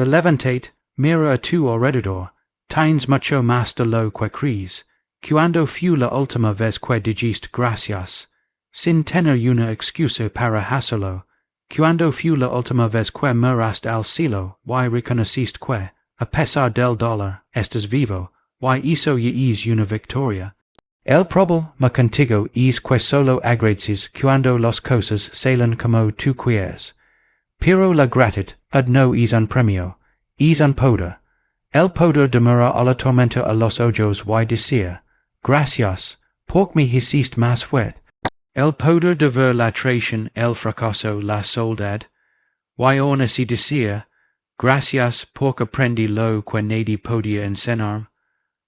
levantate, mira a tu alrededor, tines mucho más de lo que crees, cuando fu la última vez que dijiste gracias, sin tener una excusa para hacerlo, cuando fu la última vez que miraste al cielo, y reconociste que, a pesar del dolor, estás vivo, y eso ya es una victoria. El problema contigo es que solo agradeces cuando las cosas salen como tú quieres. Pero la gratitud no es un premio, es un poder. El poder demora a la tormenta a los ojos y decir, gracias, porque me hiciste más fuerte. El poder de ver la traición, el fracaso, la soledad, y aún así decir, gracias porque aprendí lo que nadie podía enseñarme.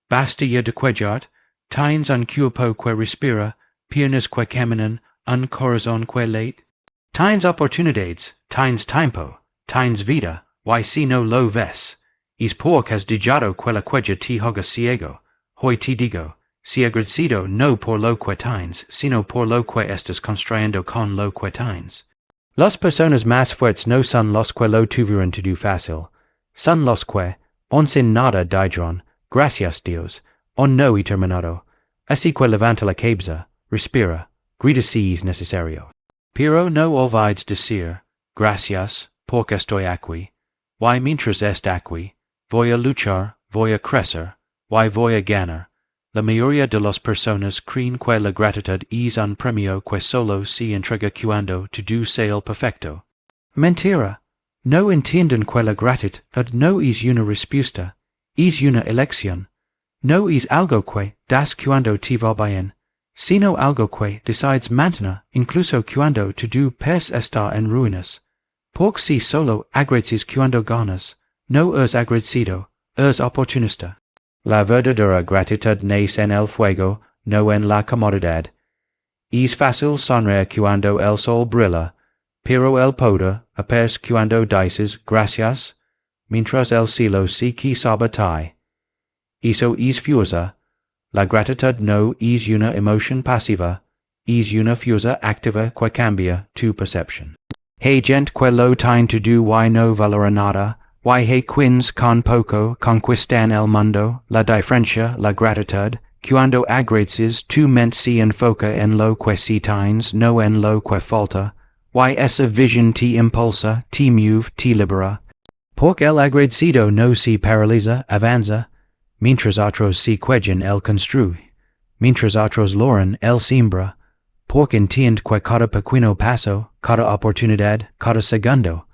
Basta ya de quejarte, tienes un cuerpo que respira, piernas que caminan, un corazón que late. Tienes oportunidades, tienes tiempo, tienes vida, y si no lo ves, es porque has dejado que la queja te haga ciego. Hoy te digo, si agradecido no por lo que tienes, sino por lo que estás construyendo con lo que tienes. Las personas más fuertes no son los que lo tuvieron todo fácil, son los que, aun sin nada dirán, gracias Dios, aun no he terminado, así que levanta la cabeza, respira, grita si es necesario. Pero no olvides decir, gracias, porque estoy aquí, y mientras estoy aquí, voy a luchar, voy a crecer, y voy a ganar. La mayoría de las personas creen que la gratitud es un premio que solo se entrega cuando todo sea el perfecto. Mentira. No entienden que la gratitud no es una respuesta, es una elección. No es algo que das cuando te va bien, sino algo que decides mantener incluso cuando todo parece estar en ruinas. Porque si solo agradeces cuando ganas, no eres agradecido, eres oportunista. La verdadera gratitud nace en el fuego, no en la comodidad. Es fácil sonreír cuando el sol brilla, pero el poder aparece cuando dices gracias, mientras el cielo se que sabotae. Eso es fuerza. La gratitud no es una emoción pasiva, es una fuerza activa que cambia tu percepción. Hay gente que lo tiene todo y no valora nada, y hay quienes con poco conquistan el mundo. La diferencia, la gratitud, cuando agradeces tu mente se enfoca en lo que sí tienes, no en lo que falta, y esa visión te impulsa, te mueve, te libera. Porque el agradecido no se paraliza, avanza. Mientras otros se quejan, él construye. Mientras otros loran, él siembra. Porque entiende que cada pequeño paso, cada oportunidad, cada segundo,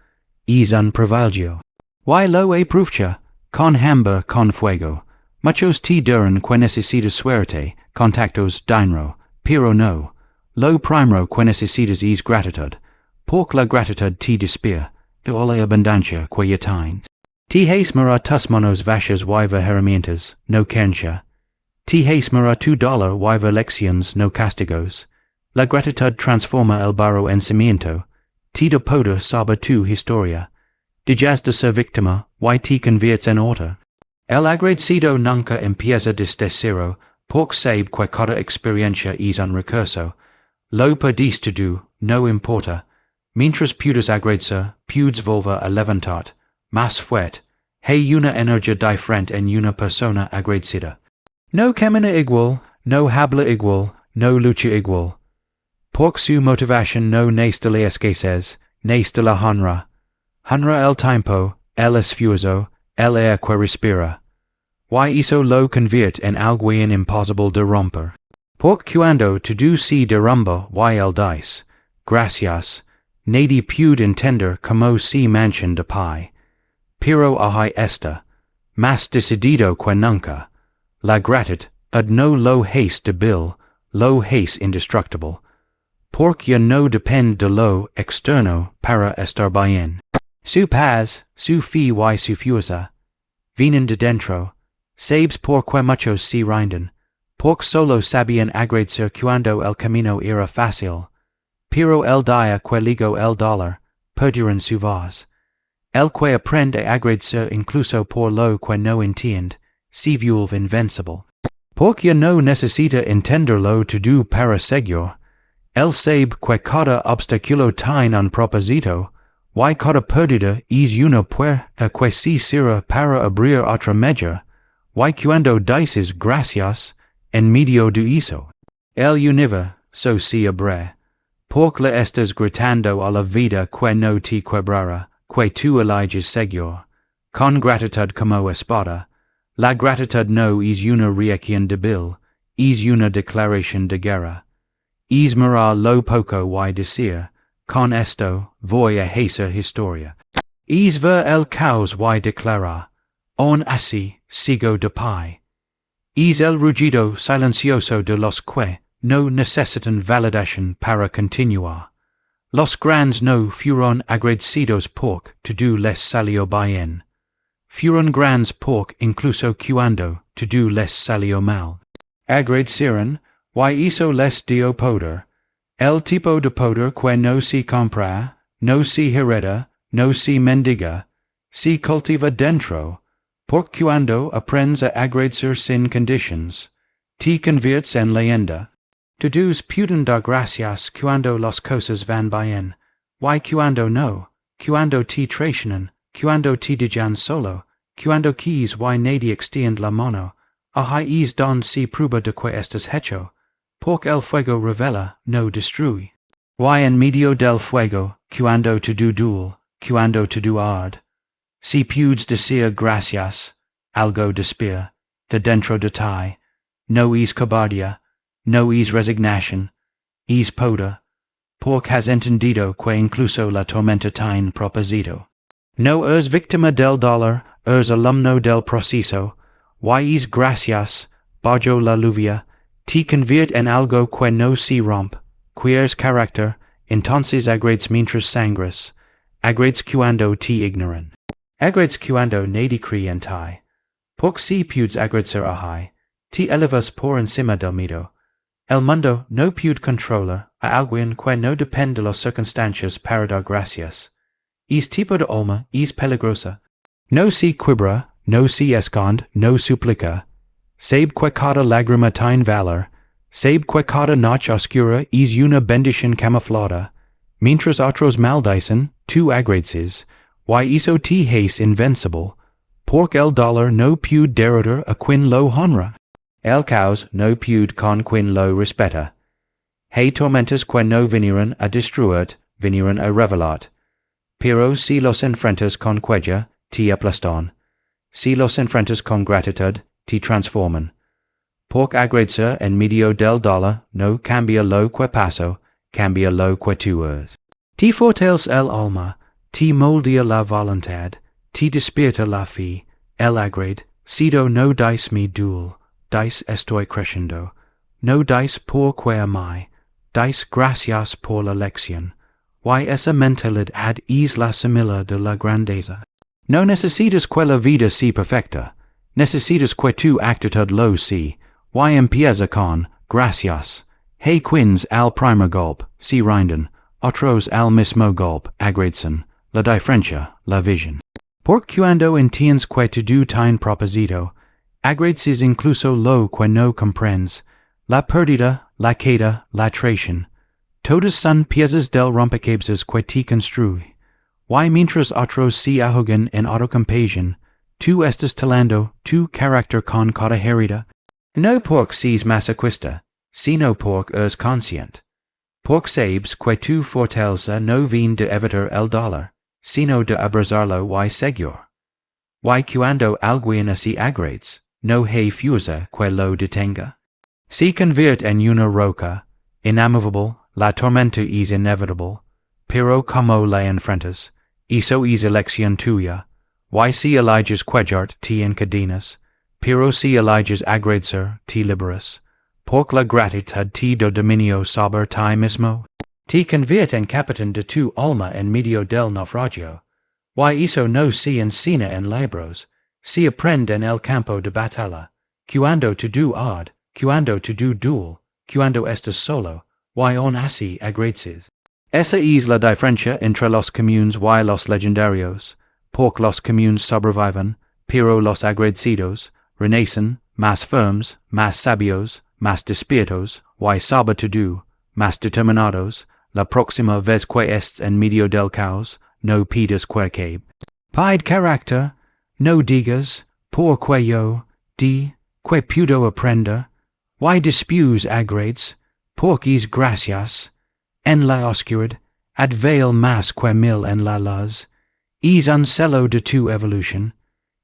es un privilegio. Y lo aprovecha, con hambre, con fuego. Muchos te dirán que necesitas suerte, contactos, dinero, pero no. Lo primero que necesitas es gratitud. Porque la gratitud te despierta de la abundancia que ya tienes. Te hace tus manos vacías y ver herramientas, no cancha. Te hace tu dolor y ver lecciones, no castigos. La gratitud transforma el barro en cimiento. Te da poder sobre tu historia. Dejas de ser víctima, y te conviertes en otra. El agradecido nunca empieza desde cero, porque sabe que cada experiencia es un recurso. Lo perdiste todo, no importa. Mientras puedes agradecer, puedes volver a levantarte, más fuerte. Hay una energía diferente en una persona agradecida. No camina igual, no habla igual, no lucha igual. Porque su motivación no nace de la escasez, nace de la honra. Honra el tiempo, el esfuerzo, el aire que respira. Y eso lo convierte en algo imposible de romper. Porque cuando todo se derrumba y el dice, gracias, nadie puede entender cómo se manchan de pie. Pero hay esta, más decidido que nunca. La gratitud no lo hace débil, lo hace indestructible. Porque ya no depende de lo externo para estar bien. Su paz, su fe y su fuerza, vienen de dentro. Sabes porque muchos se rinden, porque solo sabían agradecer cuando el camino era fácil. Pero el día que ligó el dolor, perdieron su voz. El que aprende a agradecer incluso por lo que no entiende, se vuelve invencible. Porque no necesita entenderlo todo para seguir. El sabe que cada obstáculo tiene un propósito, y coda perdida es una puerta que se cierra para abrir otra media, y cuando dices gracias, en medio de eso, el universo se abre, porque le estás gritando a la vida que no te quebrará, que tú eliges seguir, con gratitud como espada. La gratitud no es una reacción débil, es una declaración de guerra. Es mirar lo poco y decir, con esto voy a hacer historia. Es ver el caos y declarar, aún así sigo de pie. Es el rugido silencioso de los que no necesitan validación para continuar. Los grandes no fueron agradecidos porque todo les salió bien. Fueron grandes porque incluso cuando todo les salió mal. Agradecieron, y eso les dio poder. El tipo de poder que no se compra, no se hereda, no se mendiga, se cultiva dentro, porque cuando aprendes a agradecer sin conditions, te conviertes en leyenda. Todos pueden dar gracias cuando las cosas van bien, y cuando no, cuando te traicionan, cuando te dejan solo, cuando quis y nadie extiende la mano, ahí es donde se prueba de que estás hecho, porque el fuego revela, no destruye. Y en medio del fuego, cuando todo duele, cuando todo arde, si puedes decir gracias, algo despierta, de dentro de ti, no es cobardía, no es resignación, es poder, porque has entendido que incluso la tormenta tiene propósito. No eres víctima del dolor, eres alumno del proceso, y es gracias, bajo la lluvia, te convierte en algo que no se rompe, que eres carácter, entonces agrades mientras sangres, agrades cuando te ignoran. Agrades cuando nadie cree en ti, porque si puedes agradecer ahí, te elevas por encima del miedo. El mundo no puede controlar a alguien que no depende de las circunstancias para dar gracias. Es tipo de alma, es peligrosa. No se quiebra, no se esconde, no suplica. Sabe que cada lágrima tiene valor, sabe que cada noche oscura es una bendición camuflada. Mientras otros maldicen, tú agradeces, y eso te hace invencible, porque el dolor no puede derrotar a quien lo honra. El caos no puede con quien lo respeta. Hay tormentas que no vinieron a destruirte, vinieron a revelarte. Pero si los enfrentas con cuella, te aplastan. Si los enfrentas con gratitud, te transforman. Porque agradecer en medio del dolor no cambia lo que pasó, cambia lo que tú eres. Te fortalece el alma, te moldea la voluntad, te despierta la fe, el agradecido no dice mi dul, dice estoy creciendo, no dice por que amai, dice gracias por la lección, y esa mentalidad es la semilla de la grandeza. No necesitas que la vida sea perfecta, necesitas que tu actitud lo sea, y empieza con gracias. Hey quins al primer golpe, se rinden, otros al mismo golpe, agradecen, la diferencia, la visión. Porque cuando entiendes que todo tiene propósito, agradeces incluso lo que no comprendes, la pérdida, la queda, la traición. Todas son piezas del rompecabezas que te construye. Y mientras otros se ahogan en autocompasión, tú estás talando tu carácter con cada herida. No porque seas masoquista, sino porque eres consciente. Porque sabes que tu fortaleza no viene de evitar el dolor, sino de abrazarlo y seguir. Y cuando alguien así agrades, no hay fuerza que lo detenga. Se convierte en una roca, inamovable, la tormenta es inevitable, pero como la enfrentas, eso es elección tuya. Y si eliges quejarte te encadenas, pero si eliges agradecer te liberas, porque la gratitud te da dominio sobre ti mismo. Te convierte en capitán de tu alma en medio del naufragio. Y eso no se enseña en libros, se aprende en el campo de batalla, cuando todo arde, cuando todo duele, cuando estás solo, y aún así agradeces. Esa es la diferencia entre los comunes y los legendarios, porque los comunes sobreviven, pero los agradecidos renacen, más firmes, más sabios, más despiertos, y sobre todo, más determinados. La próxima vez que estés en medio del caos, no pides quercabe. Pied character, no digas, por quayo, di, que pudo aprender, why dispuse agrades, porquis gracias, en la oscuridad, ad veil mas que mil en la luz, is uncelo de tu evolution,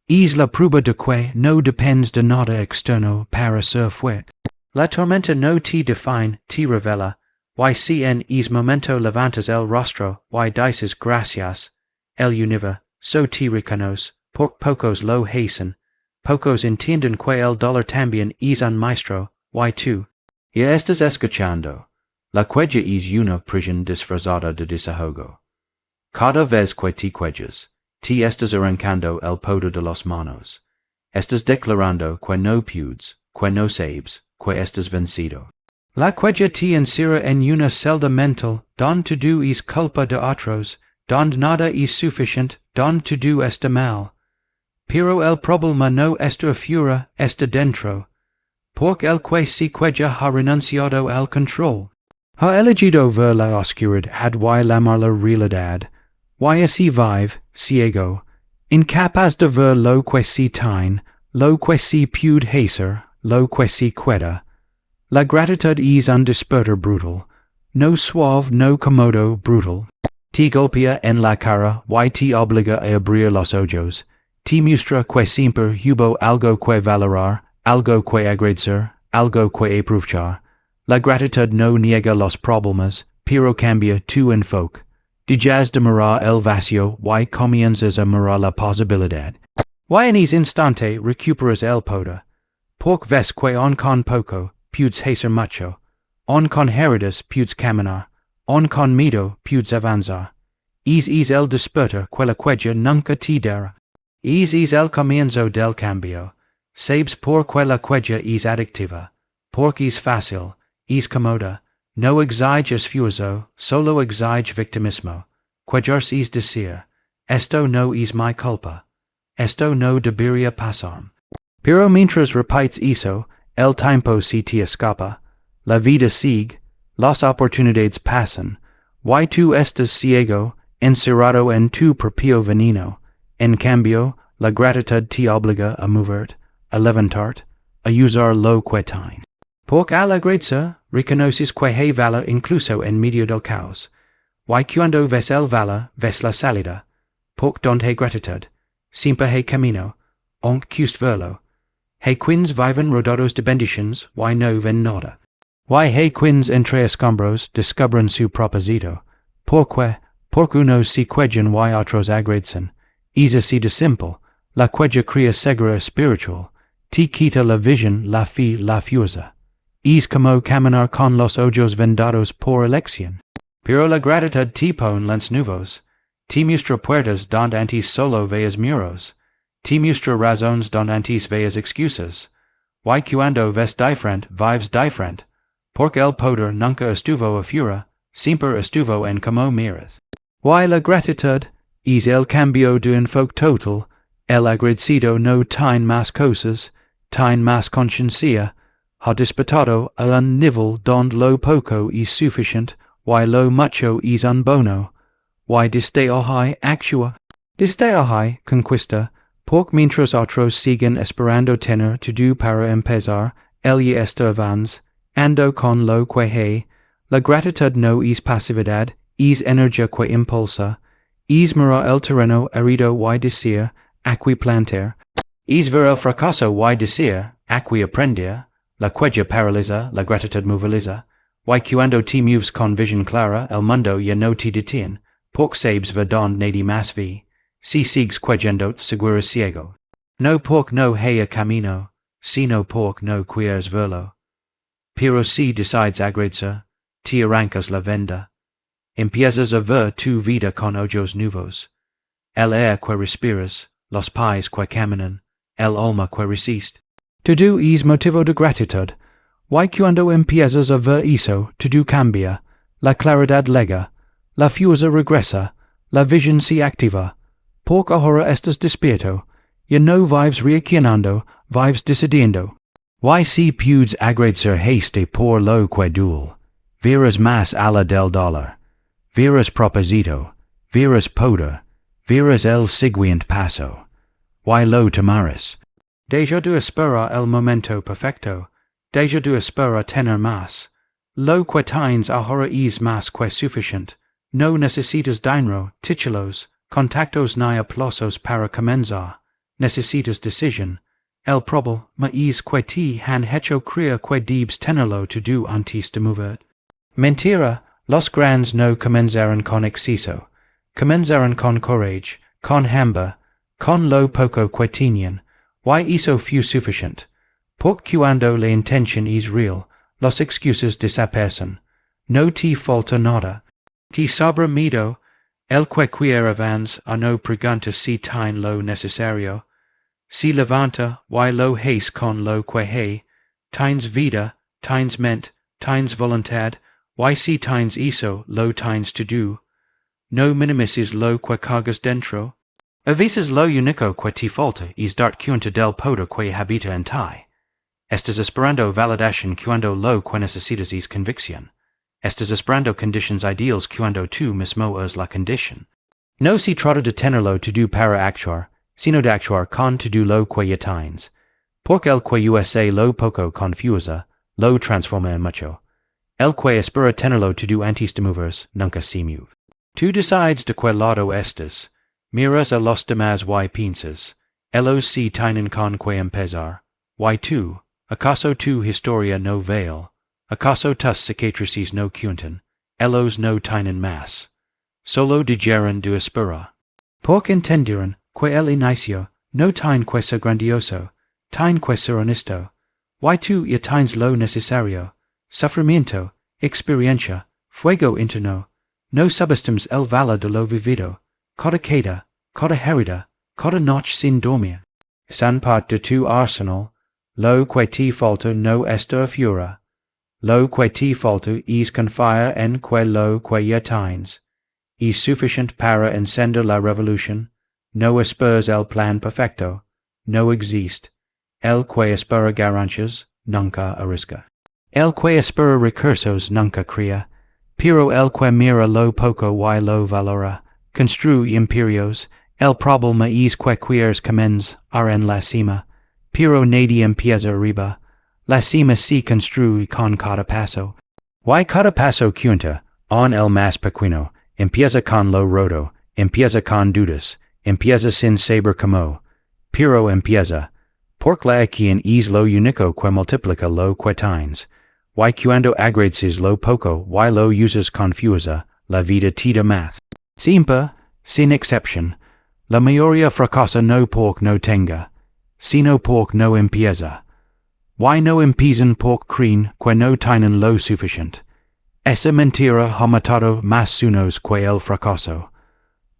is la prueba de que no depends de nada externo para ser fuerte. La tormenta no te define, te revela, y si en es momento levantas el rostro, y dices gracias, el universo, so te reconoce, por pocos lo hacen, pocos entienden que el dolor también es un maestro, y tú, ya estás escuchando, la queja es una prisión disfrazada de desahogo. Cada vez que te quejas, te estás arrancando el poder de las manos, estás declarando que no pudes, que no sabes, que estás vencido. La queja te encierra en una celda mental, donde todo es culpa de otros, donde nada es suficiente, donde todo está mal. Pero el problema no está afuera, está dentro. Porque el que se queja ha renunciado al control. Ha elegido ver la oscuridad y llamar la realidad. Y así vive, ciego, incapaz de ver lo que se tiene, lo que se puede hacer, lo que se queda. La gratitud es un despertar brutal, no suave, no cómodo, brutal. Te golpea en la cara y te obliga a abrir los ojos. Te muestra que siempre hubo algo que valorar, algo que agradecer, algo que aprovechar. La gratitud no niega los problemas, pero cambia tu enfoque. Dejas de mirar el vacío y comienzas a mirar la posibilidad. Y en ese instante recuperas el poder. Porque ves que con poco pudes hacer mucho, con heridas pudes caminar, con miedo pudes avanzar. Es el despertar que la queja nunca te dará. Es el comienzo del cambio. Sabes por que la queja es adictiva, porque es fácil, es cómoda, no exige esfuerzo, solo exige victimismo. Quejarse es decir, esto no es mi culpa, esto no debería pasar. Pero mientras repites eso, el tiempo se te escapa, la vida sigue, las oportunidades pasan, y tú estás ciego, encerrado en tu propio veneno. En cambio, la gratitud te obliga a moverte, a levantarte, a usar lo que tienes. Porque al agradecer, reconoces que hay valor incluso en medio del caos. Y cuando ves el valor, ves la salida. Porque donde hay gratitud, siempre hay camino, aunque cueste verlo. Hay quienes viven rodeados de bendiciones, y no ven nada. Y hay quienes entre escombros descubren su propósito. Porque unos se quejan y otros agradecen. Es así de simple. La queja crea ceguera espiritual. Te quita la visión, la fe, la fuerza. Es como caminar con los ojos vendados por elección. Pero la gratitud te pone lentes nuevos. Te muestra puertas donde antes solo veas muros. Te muestra razones donde antes veas excusas. Y cuando ves diferente, vives diferente. Porque el poder nunca estuvo afuera, siempre estuvo en como miras. Y la gratitud es el cambio de enfoque total. El agradecido no tiene más cosas, tiene más conciencia. Ha despertado a un nivel donde lo poco es suficiente, y lo mucho es un bono. Y desde ahí actúa. Desde ahí conquista. Porque mientras otros siguen esperando tener todo para empezar, él ya está avance, ando con lo que hay. La gratitud no es pasividad, es energía que impulsa. Es mirar el terreno herido y decir, aquí plantar. Es ver el fracaso y decir, aquí aprender. La queja paraliza, la gratitud moviliza. Y cuando te mueves con visión clara, el mundo ya no te detiene. Porque sabes ver donde nadie más ve. Si sigues quejando, seguro ciego. No porque no haya camino, sino porque no quieres verlo. Pero si decides agradecer, te arrancas la venda. Empiezas a ver tu vida con ojos nuevos. El aire que respiras, los pies que caminan, el alma que resiste. Todo es motivo de gratitud. Y cuando empiezas a ver eso, todo cambia. La claridad llega, la fuerza regresa, la visión se activa. Porque ahora estás despierto, ya no vives reaccionando, vives decidiendo. Y si pudes agradecer haste por lo que duele, verás más allá del dolor, verás propósito, Veras poder, veras el siguiente paso. Y lo tomares. Deja du espera el momento perfecto, deja du espera tener más. Lo que tienes ahora es más que suficiente. No necesitas dinero, títulos, contactos ni aplausos para comenzar. Necesitas decisión. El problema es que te han hecho creer que debes tenerlo todo antes de mover. Mentira, los grandes no comenzaron con exceso. Comenzaron con courage, con hambre, con lo poco que tenían. Y eso fue suficiente. Porque cuando la intención es real, los excuses desaparecen. No te falta nada. Te sobra medio, el que quiere avance a no pregunta si tiene lo necesario. Si levanta, y lo hace con lo que hay. Tienes vida, tienes mente, tienes voluntad, y si tienes eso, lo tienes todo. No minimices lo que cargas dentro. A veces lo único que te falta es darte cuenta del poder que habita en ti. Estás esperando validación cuando lo que necesitas es convicción. Estás esperando conditions ideales cuando tú mismo es la condición. No se trata de tenerlo todo para actuar, sino de actuar con todo lo que ya tienes. Porque el que usa lo poco confusa, lo transforma en mucho. El que espera tenerlo todo antes de moverse, nunca se mueve. Tú decides de qué lado estás. Miras a los demás y piensas, ellos se tienen con que empezar. Y tú, acaso tu historia no vale, acaso tus cicatrices no cuentan, ellos no tienen más. Solo dijeron de espera. Porque entendieron que el inicio no tiene que ser grandioso, tiene que ser honesto. Y tú ya tienes lo necesario, sufrimiento, experiencia, fuego interno. No subestimes el valor de lo vivido. Cada queda, cada herida, cada noche sin dormir. San parte de tu arsenal, lo que te falta no está afuera. Lo que te falta es confiar en que lo que ya tienes. Es suficiente para encender la revolución. No esperes el plan perfecto. No existe. El que espera ganancias, nunca arriesga. El que espera recursos nunca crea. Pero el que mira lo poco y lo valora, construye imperios. El problema es que quieres comenzar en la cima, pero nadie empieza arriba. La cima se construye con cada paso. Y cada paso cuenta, en el más pequeño, empieza con lo roto, empieza con dudas, empieza sin saber cómo, pero empieza. Porque la acción es lo único que multiplica lo que tienes. Y cuando agradeces lo poco y lo usas confusa, la vida te da más. Siempre, sin excepción, la mayoría fracasa no porque no tenga, sino porque no empieza. Y no empiezan porque creen que no tienen lo suficiente. Esa mentira ha matado más unos que el fracaso.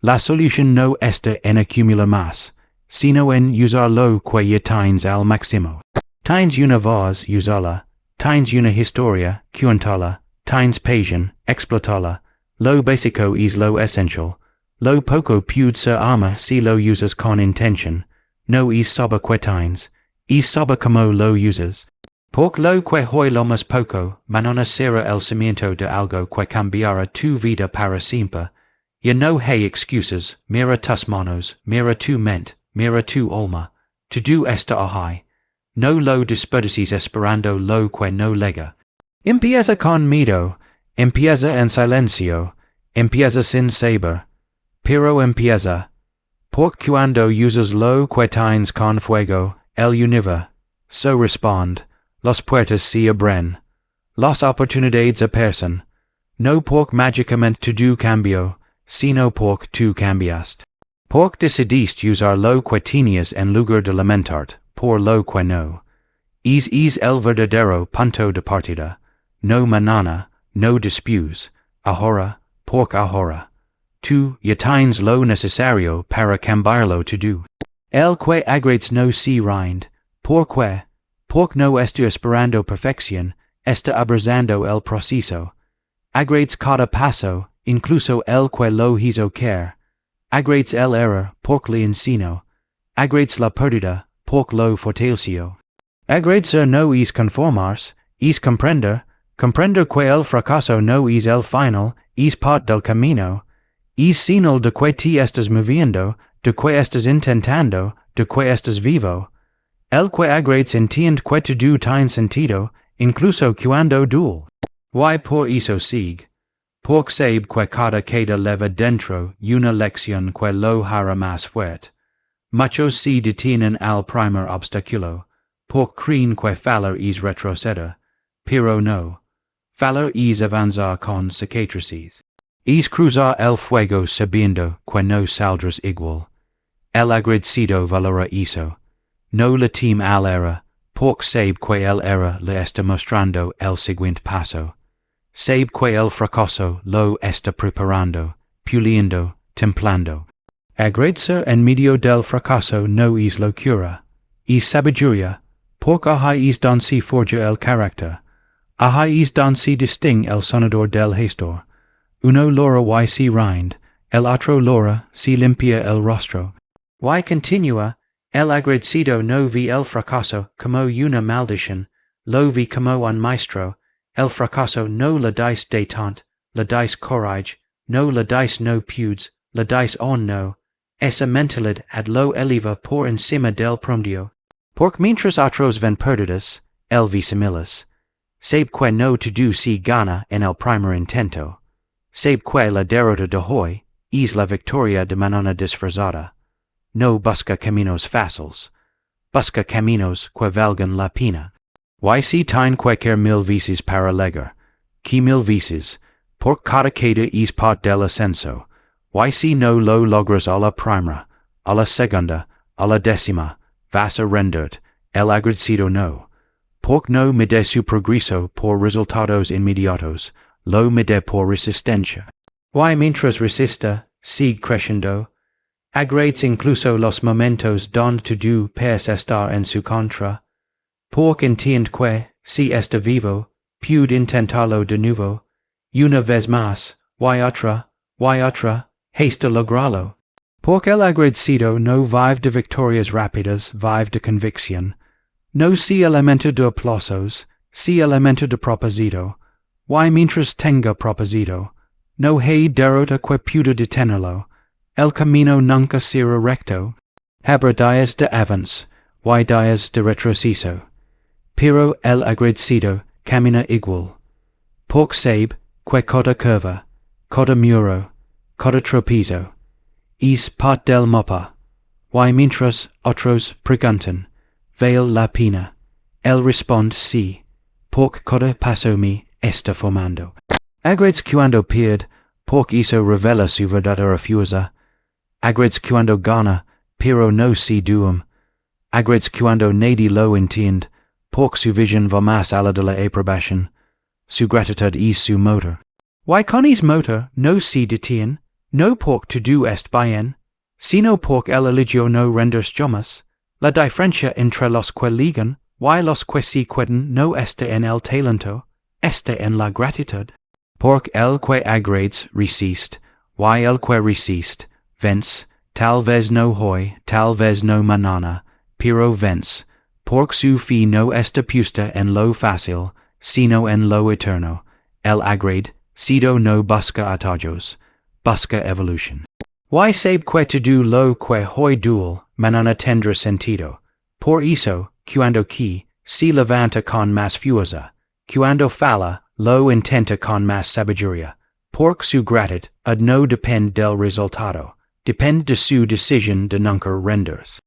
La solución no está en acumular más, sino en usar lo que ya tienes al máximo. Tienes una voz, usala. Tienes una historia, cuéntala. Tienes pasión, explotala. Lo básico es lo esencial. Lo poco puede ser arma si lo usas con intención. No es sobre que tienes, es sobre cómo lo usas. Porque lo que hoy lo más poco, mañana será el cimiento de algo que cambiará tu vida para siempre. Ya no hay excusas, mira tus manos, mira tu mente, mira tu alma. Todo está ahí. No lo desperdicies esperando lo que no llega. Empieza con miedo, empieza en silencio, empieza sin saber, pero empieza. Porque cuando usas lo que tienes con fuego, el universo responde, las puertas se abren, las oportunidades aparecen, no porque mágicamente todo cambió, sino porque tú cambiaste. Porque decidiste usar lo que tenías en lugar de lamentarte por lo que no. Es el verdadero punto de partida. No mañana, no después, ahora, porque ahora. Tú ya tienes lo necesario para cambiarlo todo. El que agradece no se rinde, porque no está esperando perfección, está abrazando el proceso. Agradece cada paso, incluso el que lo hizo caer. Agradece el error, porque le enseñó. Agradece la pérdida, porque lo fortaleció. Agradecer no es conformarse, es comprender que el fracaso no es el final, es parte del camino. Es sinal de que te estás moviendo, de que estás intentando, de que estás vivo. El que agrades entiende que todo tiene sentido, incluso cuando duele. Y por eso sigue. Porque sabe que cada queda leva dentro una lección que lo hará más fuerte. Muchos se detienen al primer obstáculo, porque creen que fallar es retroceder, pero no. Fallar es avanzar con cicatrices. Es cruzar el fuego sabiendo que no saldrás igual. El agradecido valora eso. No le teme al error, porque sabe que el error le está mostrando el siguiente paso. Sabe que el fracaso lo está preparando, puliendo, templando. Agradecer en medio del fracaso no es locura, es sabiduría, porque ahí es donde se forja el carácter. Ahí es donde se distingue el sonador del gestor. Uno logra y se rinde, el otro logra, se limpia el rostro. Y continúa, el agradecido no ve el fracaso como una maldición, lo ve como un maestro. El fracaso no le dice détente, le dice courage, no le dice no pudes, le dice no. Esa mentalidad ad lo eleva por encima del promedio. Porque mientras otros ven perdidas, él ve similas. Sabe que no todo se gana en el primer intento. Sabe que la derrota de hoy es la victoria de mañana disfrazada. No busca caminos fáciles. Busca caminos que valgan la pena. Y si tiene cualquier mil veces para llegar, que mil veces, por cada queda es parte del ascenso. Y si no lo logras a la primera, a la segunda, a la décima, vas a renderte, el agradecido no. Porque no mide su progreso por resultados inmediatos, lo mide por resistencia. Y mientras resista, sigue creciendo. Agradece incluso los momentos donde todo parece estar en su contra. Porque entiende que, si está vivo, puede intentarlo de nuevo, una vez más, y otra, hasta lograrlo. Porque el agradecido no vive de victorias rápidas, vive de convicción. No se alimenta de aplausos, se alimenta de propósito. Y mientras tenga propósito, no hay derrota que pueda detenerlo. El camino nunca será recto. Habrá días de avance, y días de retroceso. Pero el agradecido camina igual. Porque sabe que cada curva, cada muro, cada tropiezo, es parte del mapa. Y mientras otros preguntan, ¿vale la pena? Él responde sí, porque cada paso me está formando. Agradece cuando pierde, porque eso revela su verdadera fuerza. Agradece cuando gana, pero no se duerme. Agradece cuando nadie lo entiende, porque su visión va más allá de la aprobación. Su gratitud es su motor. Y con es motor no se detiene, no porque todo está bien, sino porque el eligió no rendirse jamás. La diferencia entre los que ligan y los que se quedan no está en el talento, está en la gratitud. Porque el que agradece resiste, y el que resiste, vence, tal vez no hoy, tal vez no mañana, pero vence. Porque su fe no está puesta en lo fácil, sino en lo eterno. El agradecido no busca atajos, busca evolución. Y sabe que todo lo que hoy duele, mañana tendrá sentido. Por eso, cuando que se levanta con más fuerza, cuando falla, lo intenta con más sabiduría. Porque su gratitud no depende del resultado, depende de su decisión de nunca rendirse.